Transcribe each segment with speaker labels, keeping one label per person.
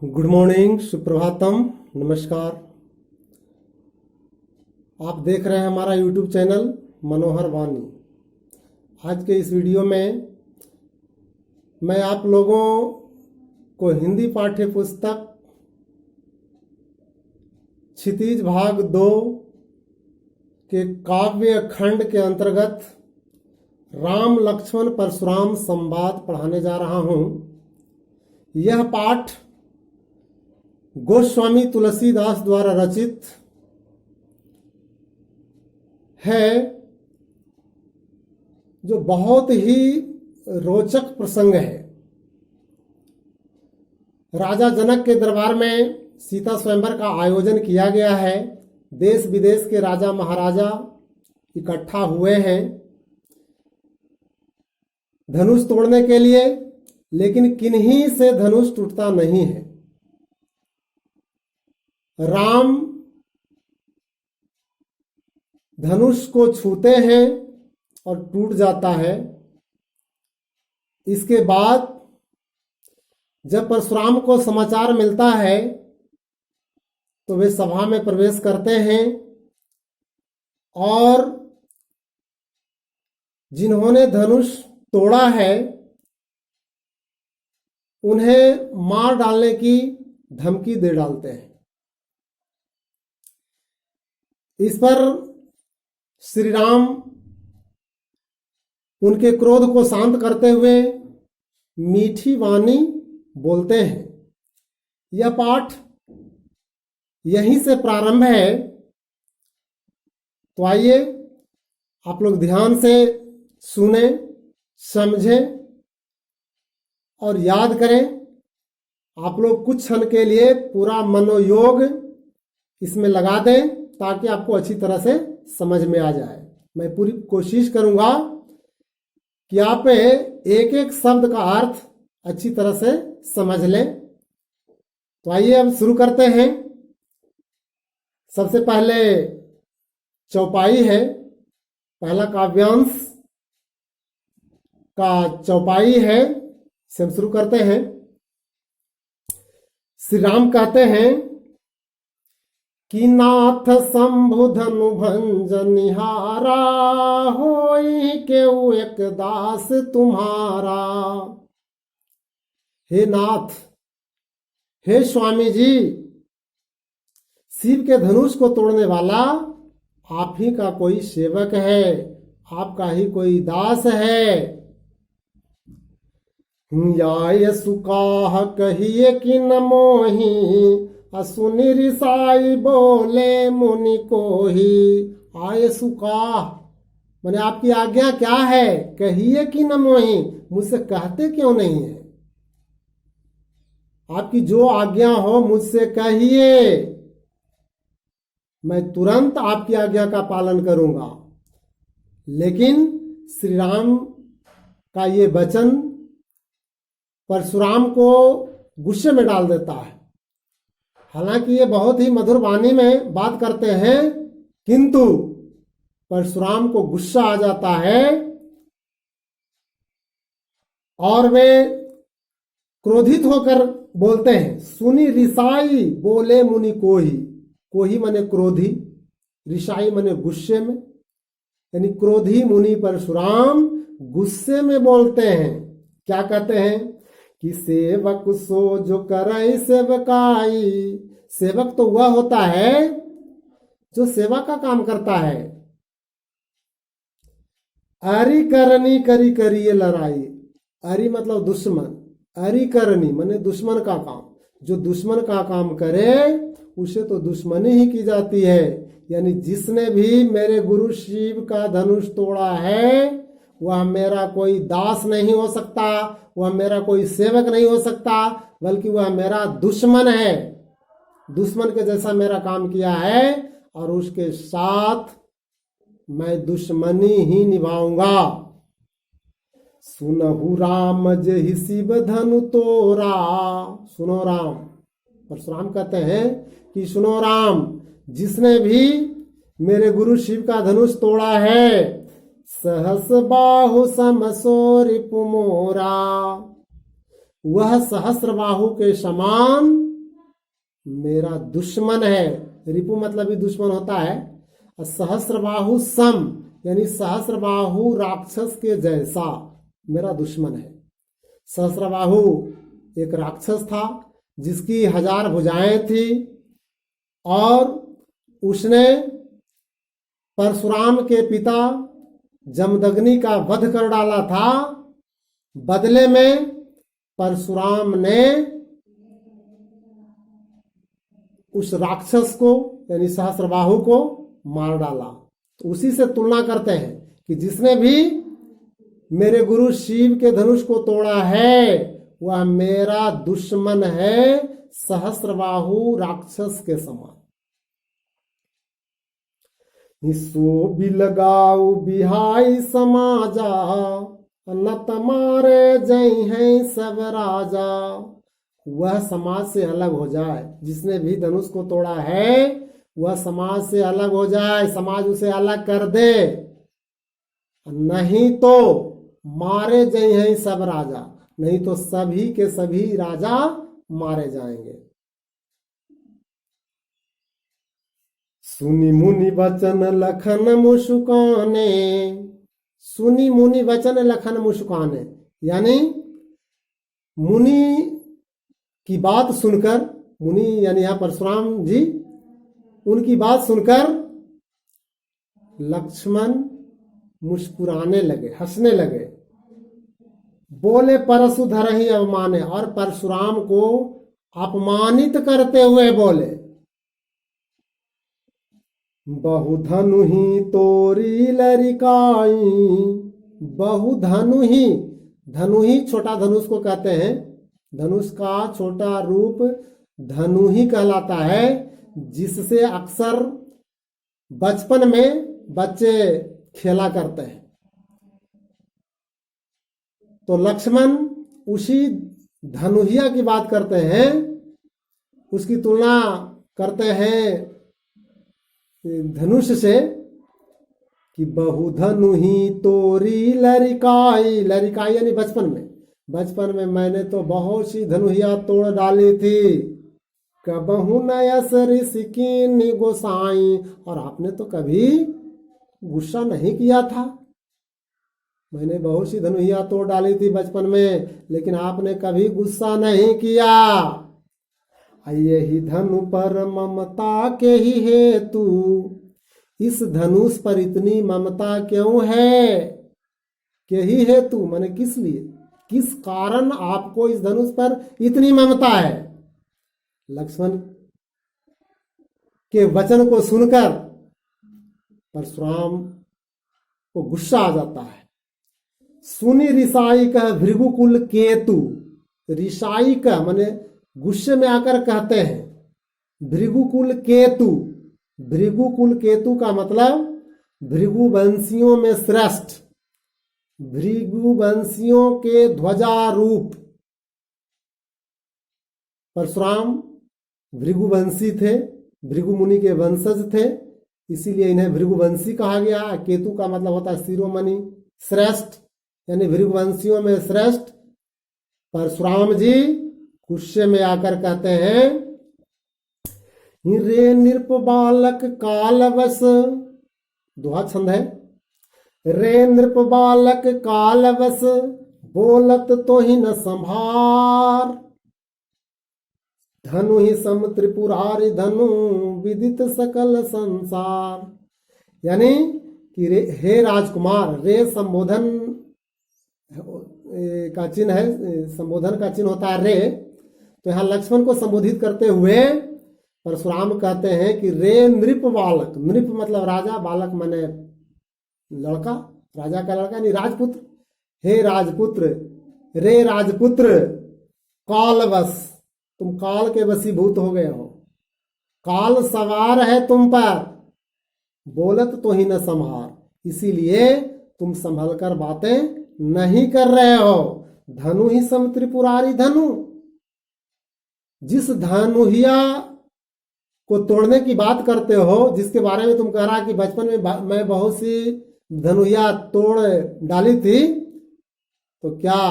Speaker 1: Good morning, Suprabhatam, नमस्कार। आप देख रहे हैं हमारा यूट्यूब चैनल मनोहर वाणी। आज के इस वीडियो में मैं आप लोगों को हिंदी पाठ्य पुस्तक क्षितिज भाग 2 के काव्य खंड के अंतर्गत राम लक्ष्मण परशुराम संवाद पढ़ाने जा रहा हूँ। यह पाठ गोस्वामी तुलसीदास द्वारा रचित है, जो बहुत ही रोचक प्रसंग है। राजा जनक के दरबार में सीता स्वयंवर का आयोजन किया गया है। देश विदेश के राजा महाराजा इकट्ठा हुए हैं धनुष तोड़ने के लिए, लेकिन किन्हीं से धनुष टूटता नहीं है। राम धनुष को छूते हैं और टूट जाता है। इसके बाद जब परशुराम को समाचार मिलता है तो वे सभा में प्रवेश करते हैं और जिन्होंने धनुष तोड़ा है उन्हें मार डालने की धमकी दे डालते हैं। इस पर श्री राम उनके क्रोध को शांत करते हुए मीठी वाणी बोलते हैं। यह पाठ यहीं से प्रारंभ है, तो आइए आप लोग ध्यान से सुने, समझें और याद करें। आप लोग कुछ क्षण के लिए पूरा मनोयोग इसमें लगा दें ताकि आपको अच्छी तरह से समझ में आ जाए। मैं पूरी कोशिश करूंगा कि आप एक एक शब्द का अर्थ अच्छी तरह से समझ लें। तो आइए अब शुरू करते हैं। सबसे पहले चौपाई है, पहला काव्यांश का चौपाई है, इसे हम शुरू करते हैं। श्री राम कहते हैं कि नाथ शंभु धनु भंज निहारा, होई केउ एक दास तुम्हारा। हे नाथ, हे स्वामी जी, शिव के धनुष को तोड़ने वाला आप ही का कोई सेवक है, आपका ही कोई दास है। या सुकाह कहिए कि न मोही, असुनि रिसाई बोले मुनि को ही। आये सुकाह माने आपकी आज्ञा क्या है, कहिए कि न मोही, मुझसे कहते क्यों नहीं है। आपकी जो आज्ञा हो मुझसे कहिए, मैं तुरंत आपकी आज्ञा का पालन करूंगा। लेकिन श्री राम का ये वचन परशुराम को गुस्से में डाल देता है। हालांकि ये बहुत ही मधुर वाणी में बात करते हैं, किंतु परशुराम को गुस्सा आ जाता है और वे क्रोधित होकर बोलते हैं। सुनी रिसाई बोले मुनि कोही, कोही माने क्रोधी, रिसाई माने गुस्से में, यानी क्रोधी मुनि परशुराम गुस्से में बोलते हैं। क्या कहते हैं कि सेवक सो जो करे सेवकाई। सेवक तो वह होता है जो सेवा का काम करता है। अरि करनी करी करिए लड़ाई। अरि मतलब दुश्मन, अरि करनी माने दुश्मन का काम। जो दुश्मन का काम करे उसे तो दुश्मनी ही की जाती है। यानी जिसने भी मेरे गुरु शिव का धनुष तोड़ा है वह मेरा कोई दास नहीं हो सकता, वह मेरा कोई सेवक नहीं हो सकता, बल्कि वह मेरा दुश्मन है। दुश्मन के जैसा मेरा काम किया है और उसके साथ मैं दुश्मनी ही निभाऊंगा। सुनहु राम जेहि शिव धनु तोरा। सुनो राम, परशुराम कहते हैं कि सुनो राम, जिसने भी मेरे गुरु शिव का धनुष तोड़ा है, सहस बाहु समसो रिपु मोरा, वह सहस्र बाहु के समान मेरा दुश्मन है। रिपु मतलब भी दुश्मन होता है। सहस्रबाहु सम यानी सहस्रबाहु राक्षस के जैसा मेरा दुश्मन है। सहस्रबाहु एक राक्षस था जिसकी 1000 भुजाएं थी और उसने परशुराम के पिता जमदग्नि का वध कर डाला था। बदले में परशुराम ने उस राक्षस को यानी सहस्रबाहु को मार डाला। तो उसी से तुलना करते हैं कि जिसने भी मेरे गुरु शिव के धनुष को तोड़ा है वह मेरा दुश्मन है, सहस्रबाहु राक्षस के समान। सो बिलगाऊ बिहाई समाजा न तमारे जय हैं सब राजा। वह समाज से अलग हो जाए, जिसने भी धनुष को तोड़ा है वह समाज से अलग हो जाए, समाज उसे अलग कर दे, नहीं तो मारे जय हैं सब राजा, नहीं तो सभी के सभी राजा मारे जाएंगे। सुनी मुनि वचन लखन मुस्काने, सुनी मुनि वचन लखन मुस्काने यानी मुनि की बात सुनकर, मुनि यानी यहां परशुराम जी, उनकी बात सुनकर लक्ष्मण मुस्कुराने लगे, हंसने लगे। बोले परशु धरहि अवमाने, और परशुराम को अपमानित करते हुए बोले, बहुधनु ही तोरी लरिकाई। बहुधनु ही, धनु ही छोटा धनुष को कहते हैं, धनुष का छोटा रूप धनु ही कहलाता है, जिससे अक्सर बचपन में बच्चे खेला करते हैं। तो लक्ष्मण उसी धनुहिया की बात करते हैं, उसकी तुलना करते हैं धनुष से कि बहुधनु ही तोरी लरिकाई। लरिकाई यानी बचपन में, बचपन में मैंने तो बहुत सी धनुहिया तोड़ डाली थी। कबहु नयस ऋषिकीन गोसाई, और आपने तो कभी गुस्सा नहीं किया था। मैंने बहुत सी धनुहिया तोड़ डाली थी बचपन में, लेकिन आपने कभी गुस्सा नहीं किया। यही धनु पर ममता के ही हेतु, इस धनुष पर इतनी ममता क्यों है? के ही हेतु माने किस लिए, किस कारण आपको इस धनुष पर इतनी ममता है? लक्ष्मण के वचन को सुनकर परशुराम को गुस्सा आ जाता है। सुनी रिसाई कह भृगुकुल केतु, रिसाई का माने गुस्से में आकर कहते हैं भृगुकुल केतु। भृगुकुल केतु का मतलब भृगुवंशियों में श्रेष्ठ, भृगुवंशियों के ध्वजारूप। परशुराम भृगुवंशी थे, भृगु मुनि के वंशज थे, इसीलिए इन्हें भृगुवंशी कहा गया। केतु का मतलब होता है शिरोमणि, श्रेष्ठ, यानी भृगुवंशियों में श्रेष्ठ। परशुराम जी गुस्से में आकर कहते हैं, रे नृप बालक कालवश, दोहा छंद है, रे नृप बालक कालवश बोलत तो ही न संभार। धनु ही सम त्रिपुरारि धनु विदित सकल संसार। यानी कि हे राजकुमार, रे संबोधन का चिन्ह है, संबोधन का चिन्ह होता है रे। तो यहाँ लक्ष्मण को संबोधित करते हुए परशुराम कहते हैं कि रे नृप बालक, नृप मतलब राजा, बालक माने लड़का, राजा का लड़का यानी राजपुत्र। हे राजपुत्र, रे राजपुत्र, कालवश, तुम काल के वशीभूत हो गए हो, काल सवार है तुम पर, बोलत तो ही न संभार, इसीलिए तुम संभल कर बातें नहीं कर रहे हो। धनु ही सम त्रिपुरारी धनु, जिस धनुहिया को तोड़ने की बात करते हो, जिसके बारे में तुम कह रहा कि बचपन में मैं बहुत सी धनुहिया तोड़ डाली थी, तो क्या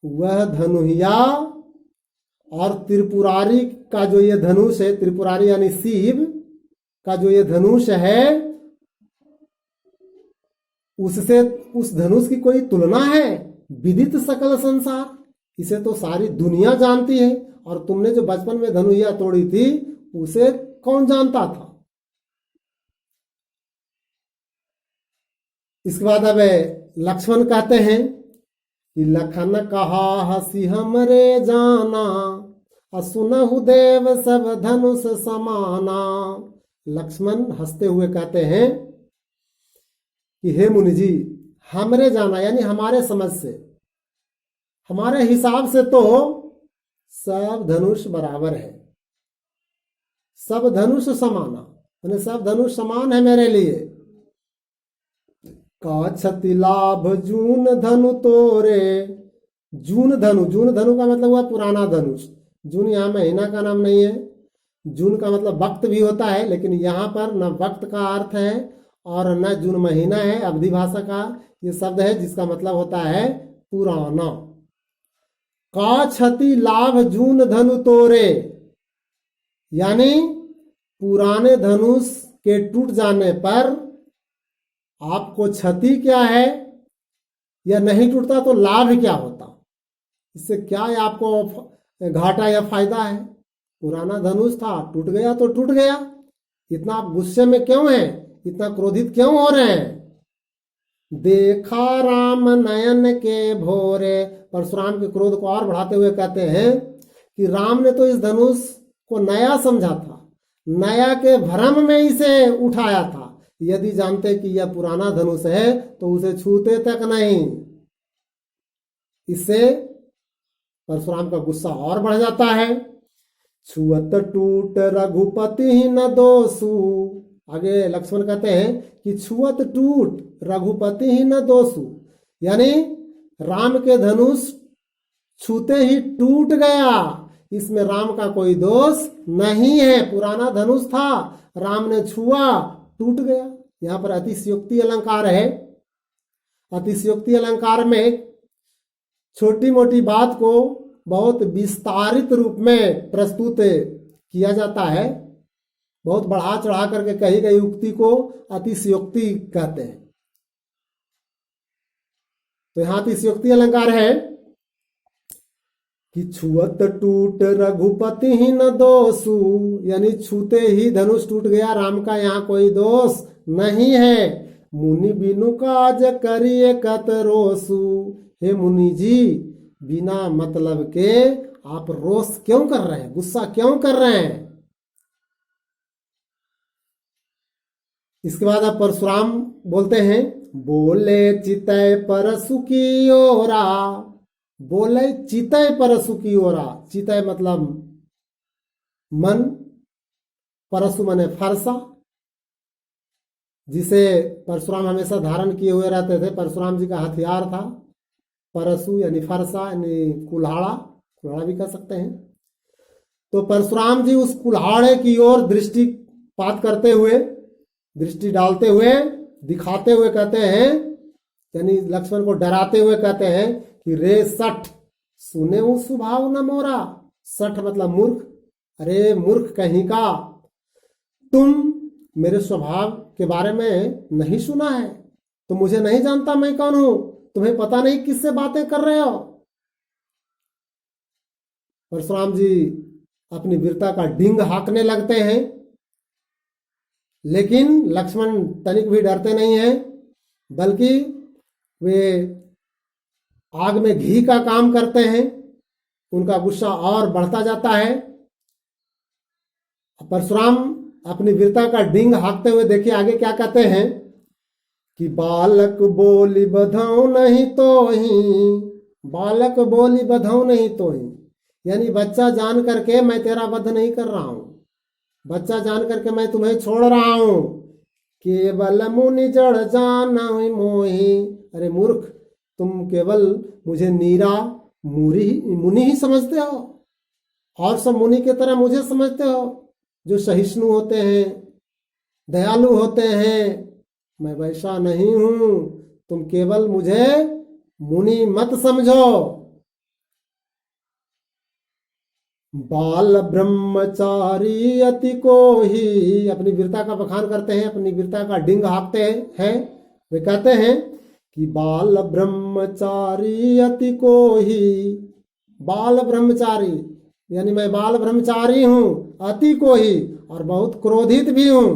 Speaker 1: वह धनुहिया और त्रिपुरारी का जो ये धनुष है, त्रिपुरारी यानी शिव का जो ये धनुष है, उससे उस धनुष की कोई तुलना है? विदित सकल संसार, इसे तो सारी दुनिया जानती है। और तुमने जो बचपन में धनुइया तोड़ी थी उसे कौन जानता था? इसके बाद अब लक्ष्मण कहते हैं कि लखन कहा हसी हमरे जाना, असुनहु देव सब धनुष समाना। लक्ष्मण हंसते हुए कहते हैं कि हे मुनि जी, हमरे जाना यानी हमारे समझ से, हमारे हिसाब से तो सब धनुष बराबर है, सब धनुष समाना, यानी सब धनुष समान है मेरे लिए। का क्षति लाभ जून धनु तोरे, जून धनु, जून धनु का मतलब हुआ पुराना धनुष। जून यहाँ महीना का नाम नहीं है, जून का मतलब वक्त भी होता है, लेकिन यहाँ पर न वक्त का अर्थ है और न जून महीना है। अवधी भाषा का ये शब्द है जिसका मतलब होता है पुराना। का क्षति लाभ जून धनु तोरे, यानी पुराने धनुष के टूट जाने पर आपको क्षति क्या है, या नहीं टूटता तो लाभ क्या होता, इससे क्या है आपको घाटा या फायदा है? पुराना धनुष था, टूट गया तो टूट गया। इतना आप गुस्से में क्यों हैं, इतना क्रोधित क्यों हो रहे हैं? देखा राम नयन के भोरे, परशुराम के क्रोध को और बढ़ाते हुए कहते हैं कि राम ने तो इस धनुष को नया समझा था, नया के भ्रम में इसे उठाया था। यदि जानते कि यह पुराना धनुष है तो उसे छूते तक नहीं। इससे परशुराम का गुस्सा और बढ़ जाता है। छुअत टूट रघुपति ही न दोषु, आगे लक्ष्मण कहते हैं कि छुअत टूट रघुपति ही न दोषु, यानी राम के धनुष छूते ही टूट गया, इसमें राम का कोई दोष नहीं है। पुराना धनुष था, राम ने छुआ, टूट गया। यहां पर अतिशयोक्ति अलंकार है। अतिशयोक्ति अलंकार में छोटी मोटी बात को बहुत विस्तारित रूप में प्रस्तुत किया जाता है। बहुत बढ़ा चढ़ा करके कही गई उक्ति को अतिशयोक्ति कहते हैं। तो यहां अतिशयोक्ति अलंकार है कि छुअत टूट रघुपति ही न दोषु, यानी छूते ही धनुष टूट गया, राम का यहाँ कोई दोष नहीं है। मुनि बिनु काज करिए कत रोसु, हे मुनि जी, बिना मतलब के आप रोष क्यों कर रहे हैं, गुस्सा क्यों कर रहे हैं? इसके बाद अब परशुराम बोलते हैं, बोले चितय परसु की ओरा, बोले चितय परसु की ओरा। चितय मतलब मन, परसु माने फरसा, जिसे परशुराम हमेशा धारण किए हुए रहते थे। परशुराम जी का हथियार था परसु यानी फरसा, यानी कुल्हाड़ा, कुल्हाड़ा भी कह सकते हैं। तो परशुराम जी उस कुल्हाड़े की ओर दृष्टिपात करते हुए, दृष्टि डालते हुए, दिखाते हुए कहते हैं, यानी लक्ष्मण को डराते हुए कहते हैं कि रे सठ सुने हूं स्वभाव न मोरा। सठ मतलब मूर्ख, अरे मूर्ख कहीं का, तुम मेरे स्वभाव के बारे में नहीं सुना है, तो मुझे नहीं जानता मैं कौन हूं, तुम्हें पता नहीं किससे बातें कर रहे हो। परशुराम जी अपनी वीरता का डिंग हाँकने लगते हैं, लेकिन लक्ष्मण तनिक भी डरते नहीं हैं, बल्कि वे आग में घी का काम करते हैं। उनका गुस्सा और बढ़ता जाता है। परशुराम अपनी वीरता का डिंग हाँकते हुए देखिए आगे क्या कहते हैं कि बालक बोली बधाऊ नहीं तो ही, बालक बोली बधाऊ नहीं तो ही, यानी बच्चा जान करके मैं तेरा वध नहीं कर रहा हूं, बच्चा जान करके मैं तुम्हें छोड़ रहा हूं। केवल मुनि जड़ जान मोही, अरे मूर्ख, तुम केवल मुझे नीरा मुनि ही समझते हो, और सब मुनि की तरह मुझे समझते हो, जो सहिष्णु होते हैं, दयालु होते हैं। मैं वैसा नहीं हूं, तुम केवल मुझे मुनि मत समझो। बाल ब्रह्मचारी अति को ही, अपनी वीरता का बखान करते हैं, अपनी वीरता का डिंग हाँकते हैं। वे कहते हैं कि बाल ब्रह्मचारी अति को ही, बाल ब्रह्मचारी यानी मैं बाल ब्रह्मचारी हूं, अति को ही, और बहुत क्रोधित भी हूं।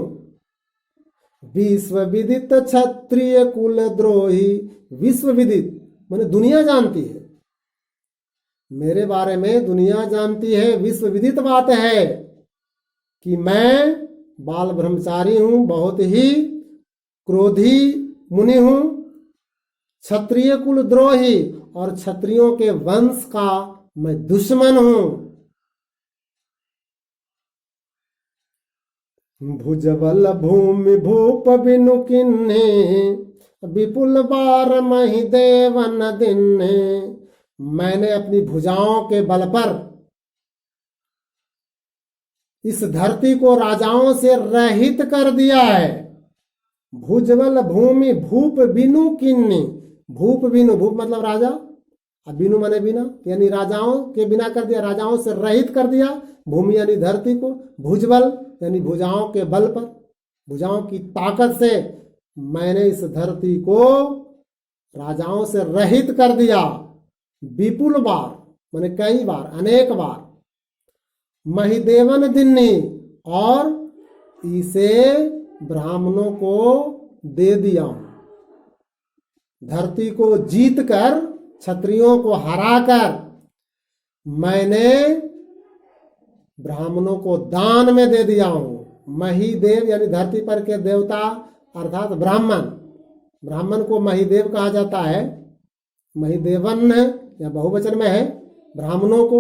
Speaker 1: विश्व विदित क्षत्रिय कुल द्रोही, विश्व विदित माने दुनिया जानती है, मेरे बारे में दुनिया जानती है, विश्व विदित बात है कि मैं बाल ब्रह्मचारी हूं, बहुत ही क्रोधी मुनि हूं, क्षत्रिय कुल द्रोही, और क्षत्रियों के वंश का मैं दुश्मन हूं। भुजबल भूमि भूप बिनु किन्हे, विपुल बार मही देवन दिन्हे, मैंने अपनी भुजाओं के बल पर इस धरती को राजाओं से रहित कर दिया है। भुजबल भूमि भूप बिनु किन्नी, भूप बिनु, भूप मतलब राजा, अब बिनु माने बिना, यानी राजाओं के बिना कर दिया, राजाओं से रहित कर दिया। भूमि यानी धरती को, भुजबल यानी भुजाओं के बल पर, भुजाओं की ताकत से मैंने इस धरती को राजाओं से रहित कर दिया। विपुल बार माने कई बार, अनेक बार। महिदेवन दिन्नी, और इसे ब्राह्मणों को दे दिया हूं। धरती को जीत कर, क्षत्रियों को हराकर मैंने ब्राह्मणों को दान में दे दिया हूं। महिदेव यानी धरती पर के देवता अर्थात ब्राह्मण, ब्राह्मण को महिदेव कहा जाता है। महिदेवन या बहुवचन में है, ब्राह्मणों को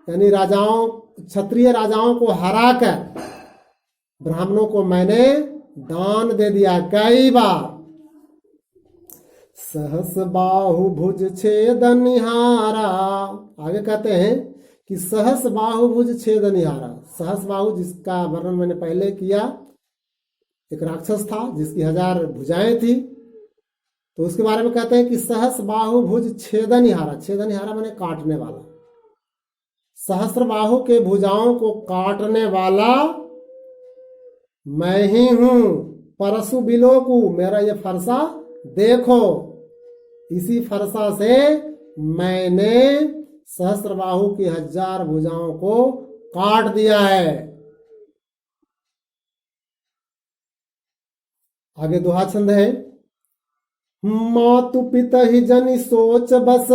Speaker 1: यानी राजाओं, क्षत्रिय राजाओं को हराकर ब्राह्मणों को मैंने दान दे दिया कई बार। सहस बाहु भुज छेदनिहारा, आगे कहते हैं कि सहस बाहु भुज छेदनिहारा। सहस बाहु जिसका वर्णन मैंने पहले किया, एक राक्षस था जिसकी 1000 भुजाएं थी, तो उसके बारे में कहते हैं कि सहस बाहु भुज छेदनिहारा। छेदनिहारा माने काटने वाला। सहस्र बाहु के भुजाओं को काटने वाला मैं ही हूं। परशु बिलोकु, मेरा ये फरसा देखो, इसी फरसा से मैंने सहस्त्रबाहु की 1000 भुजाओं को काट दिया है। आगे दोहा छंद है, मातु पिता ही जनि सोच बस,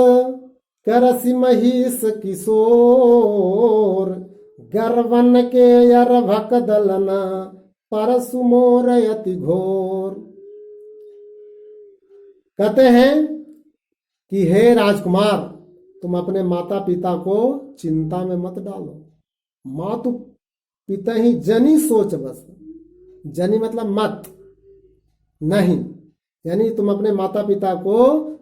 Speaker 1: करसी महिष किशोर, गर्वन के अरभक दलना, परसु मोर अति घोर। कहते हैं कि हे राजकुमार, तुम अपने माता पिता को चिंता में मत डालो। मातु पिता ही जनी सोच बस, जनी मतलब मत, नहीं, यानी तुम अपने माता पिता को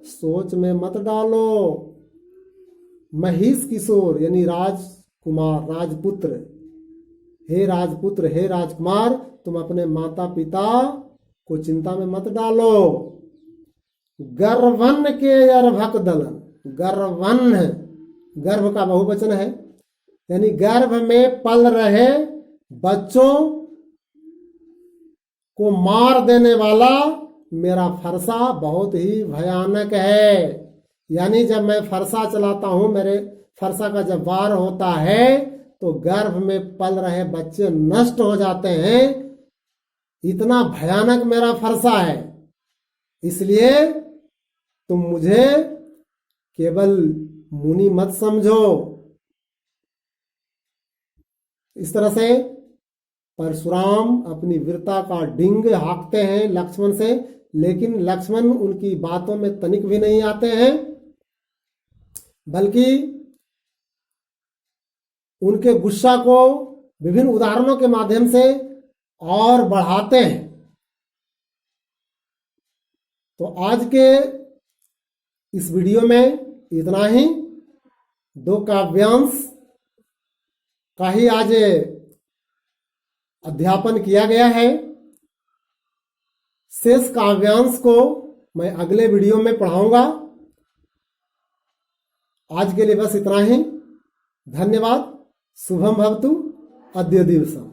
Speaker 1: सोच में मत डालो। महिष किशोर यानी राजकुमार, राजपुत्र, हे राजपुत्र, हे राजकुमार, तुम अपने माता पिता को चिंता में मत डालो। गर्वन के अर्भक दलन, गर्वन है, गर्भ का बहुवचन है, यानी गर्भ में पल रहे बच्चों को मार देने वाला मेरा फरसा बहुत ही भयानक है। यानी जब मैं फरसा चलाता हूं, मेरे फरसा का जब वार होता है तो गर्भ में पल रहे बच्चे नष्ट हो जाते हैं। इतना भयानक मेरा फरसा है, इसलिए तुम मुझे केवल मुनि मत समझो। इस तरह से परशुराम अपनी वीरता का डिंग हाँकते हैं लक्ष्मण से, लेकिन लक्ष्मण उनकी बातों में तनिक भी नहीं आते हैं, बल्कि उनके गुस्सा को विभिन्न उदाहरणों के माध्यम से और बढ़ाते हैं। तो आज के इस वीडियो में इतना ही। 2 काव्यांश का ही आज अध्यापन किया गया है। शेष काव्यांश को मैं अगले वीडियो में पढ़ाऊंगा। आज के लिए बस इतना ही। धन्यवाद। शुभम भवतु। अद्य दिवसम्।